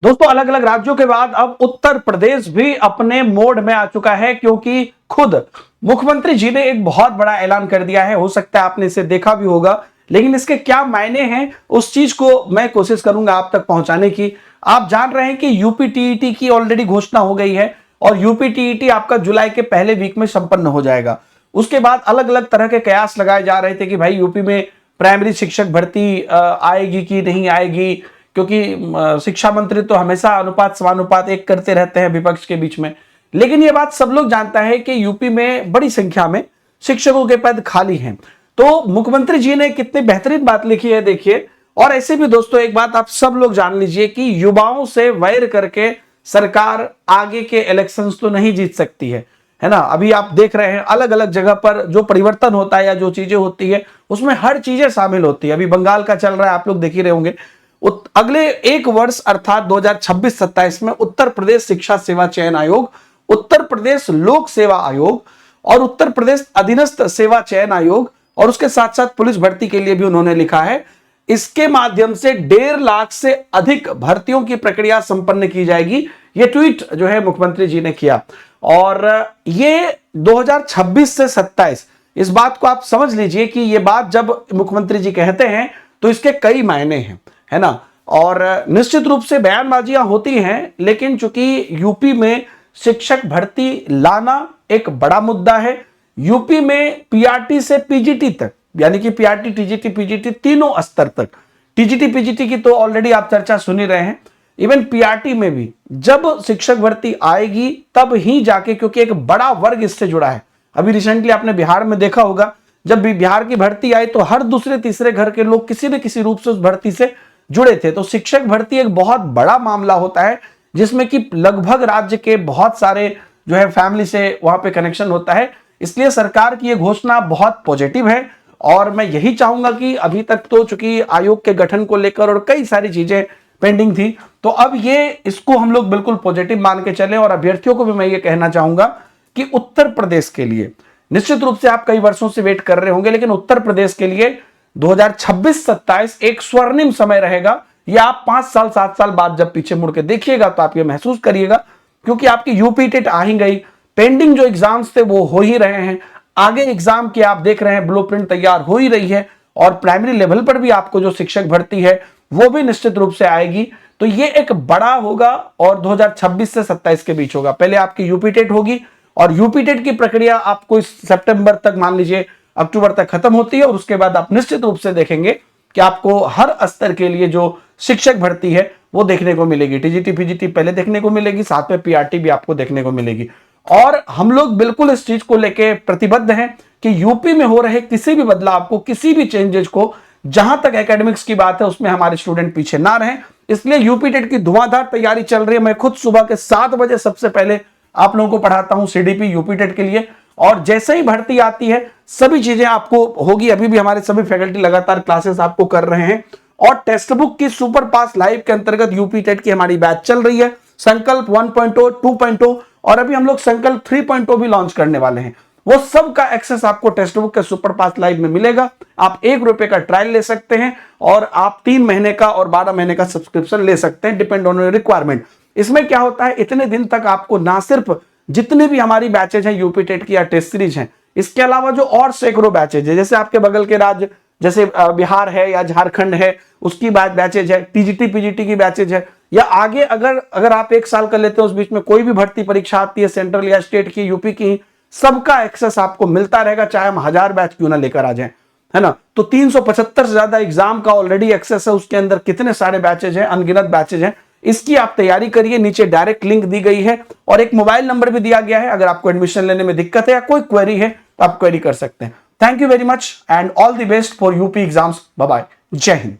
दोस्तों अलग अलग राज्यों के बाद अब उत्तर प्रदेश भी अपने मोड में आ चुका है, क्योंकि खुद मुख्यमंत्री जी ने एक बहुत बड़ा ऐलान कर दिया है। हो सकता है आपने इसे देखा भी होगा, लेकिन इसके क्या मायने हैं उस चीज को मैं कोशिश करूंगा आप तक पहुंचाने की। आप जान रहे हैं कि यूपी टीईटी की ऑलरेडी घोषणा हो गई है और यूपी टीईटी आपका जुलाई के पहले वीक में संपन्न हो जाएगा। उसके बाद अलग अलग तरह के कयास लगाए जा रहे थे कि भाई यूपी में प्राइमरी शिक्षक भर्ती आएगी कि नहीं आएगी, क्योंकि शिक्षा मंत्री तो हमेशा अनुपात समानुपात एक करते रहते हैं विपक्ष के बीच में। लेकिन यह बात सब लोग जानता है कि यूपी में बड़ी संख्या में शिक्षकों के पद खाली हैं। तो मुख्यमंत्री जी ने कितनी बेहतरीन बात लिखी है देखिए। और ऐसे भी दोस्तों एक बात आप सब लोग जान लीजिए कि युवाओं से वैर करके सरकार आगे के इलेक्शंस तो नहीं जीत सकती है ना। अभी आप देख रहे हैं अलग अलग जगह पर जो परिवर्तन होता है या जो चीजें होती है उसमें हर चीजें शामिल होती है। अभी बंगाल का चल रहा है, आप लोग देख ही रहे होंगे। अगले एक वर्ष अर्थात 2026-27 में उत्तर प्रदेश शिक्षा सेवा चयन आयोग, उत्तर प्रदेश लोक सेवा आयोग और उत्तर प्रदेश अधीनस्थ सेवा चयन आयोग और उसके साथ साथ पुलिस भर्ती के लिए भी उन्होंने लिखा है, इसके माध्यम से 1.5 लाख से अधिक भर्तियों की प्रक्रिया संपन्न की जाएगी। यह ट्वीट जो है मुख्यमंत्री जी ने किया। और ये 2026 से 27 इस बात को आप समझ लीजिए कि यह बात जब मुख्यमंत्री जी कहते हैं तो इसके कई मायने हैं, है ना। और निश्चित रूप से बयानबाजियां होती हैं, लेकिन चूंकि यूपी में शिक्षक भर्ती लाना एक बड़ा मुद्दा है। यूपी में पीआरटी से पीजीटी तक, यानी कि पीआरटी टीजीटी पीजीटी तीनों स्तर तक, टीजीटी पीजीटी की तो ऑलरेडी आप चर्चा सुन ही रहे हैं, इवन पीआरटी में भी जब शिक्षक भर्ती आएगी तब ही जाके, क्योंकि एक बड़ा वर्ग इससे जुड़ा है। अभी रिसेंटली आपने बिहार में देखा होगा, जब भी बिहार की भर्ती आई तो हर दूसरे तीसरे घर के लोग किसी न किसी रूप से उस भर्ती से जुड़े थे। तो शिक्षक भर्ती एक बहुत बड़ा मामला होता है जिसमें कि लगभग राज्य के बहुत सारे जो है फैमिली से वहां पे कनेक्शन होता है। इसलिए सरकार की यह घोषणा बहुत पॉजिटिव है और मैं यही चाहूंगा कि अभी तक तो चूंकि आयोग के गठन को लेकर और कई सारी चीजें पेंडिंग थी, तो अब ये इसको हम लोग बिल्कुल पॉजिटिव मान के चले। और अभ्यर्थियों को भी मैं ये कहना चाहूंगा कि उत्तर प्रदेश के लिए निश्चित रूप से आप कई वर्षों से वेट कर रहे होंगे, लेकिन उत्तर प्रदेश के लिए 2026-27 एक स्वर्णिम समय रहेगा। या आप 5 साल 7 साल बाद जब पीछे मुड़ के देखिएगा तो आप ये महसूस करिएगा, क्योंकि आपकी यूपी टेट आ ही गई, पेंडिंग जो एग्जाम्स थे वो हो ही रहे हैं, आगे एग्जाम की आप देख रहे हैं ब्लूप्रिंट तैयार हो ही रही है, और प्राइमरी लेवल पर भी आपको जो शिक्षक भर्ती है वो भी निश्चित रूप से आएगी। तो ये एक बड़ा होगा और 2026 से 27 के बीच होगा। पहले आपकी यूपी टेट होगी और यूपी टेट की प्रक्रिया आपको इस सितंबर तक, मान लीजिए अक्टूबर तक खत्म होती है, और उसके बाद आप निश्चित रूप से देखेंगे कि आपको हर स्तर के लिए जो शिक्षक भर्ती है वो देखने को मिलेगी। टीजीटी पीजीटी पहले देखने को मिलेगी, साथ में पीआरटी भी आपको देखने को मिलेगी। और हम लोग बिल्कुल इस चीज को लेके प्रतिबद्ध हैं कि यूपी में हो रहे किसी भी बदलाव को, किसी भी चेंजेस को, जहां तक एकेडमिक्स की बात है उसमें हमारे स्टूडेंट पीछे ना रहें। इसलिए यूपी टेट की धुआंधार तैयारी चल रही है। मैं खुद सुबह के 7 बजे सबसे पहले आप लोगों को पढ़ाता हूं सीडीपी यूपी टेट के लिए, और जैसे ही भर्ती आती है सभी चीजें आपको होगी। अभी भी हमारे सभी फैकल्टी लगातार क्लासेस आपको कर रहे हैं, और टेक्स्ट बुक की सुपर पास लाइव के अंतर्गत यूपी टेट की हमारी बैच चल रही है, संकल्प 1.0, 2.0 और अभी हम लोग संकल्प 3.0 भी लॉन्च करने वाले हैं। वो सब का एक्सेस आपको टेक्स्ट बुक के सुपर पास लाइव में मिलेगा। आप ₹1 का ट्रायल ले सकते हैं और आप 3 महीने का और 12 महीने का सब्सक्रिप्शन ले सकते हैं, डिपेंड ऑन योर रिक्वायरमेंट। इसमें क्या होता है, इतने दिन तक आपको ना सिर्फ जितनी भी हमारी बैचेज हैं यूपी टेट की या टेस्ट सीरीज हैं, इसके अलावा जो और सैकड़ों बैचेज है, जैसे आपके बगल के राज्य जैसे बिहार है या झारखंड है, उसकी बैचेज है, टीजीटी पीजीटी की बैचेज है, या आगे अगर आप 1 साल कर लेते हैं, उस बीच में कोई भी भर्ती परीक्षा आती है सेंट्रल या स्टेट की, यूपी की, सबका एक्सेस आपको मिलता रहेगा, चाहे हम 1000 बैच क्यों ना लेकर आ जाएं, है ना। तो 375 से ज्यादा एग्जाम का ऑलरेडी एक्सेस है, उसके अंदर कितने सारे बैचेज हैं, अनगिनत बैचेज हैं। इसकी आप तैयारी करिए। नीचे डायरेक्ट लिंक दी गई है और एक मोबाइल नंबर भी दिया गया है। अगर आपको एडमिशन लेने में दिक्कत है या कोई क्वेरी है तो आप क्वेरी कर सकते हैं। Thank you very much and all the best for UP exams. Bye bye, जय हिंद।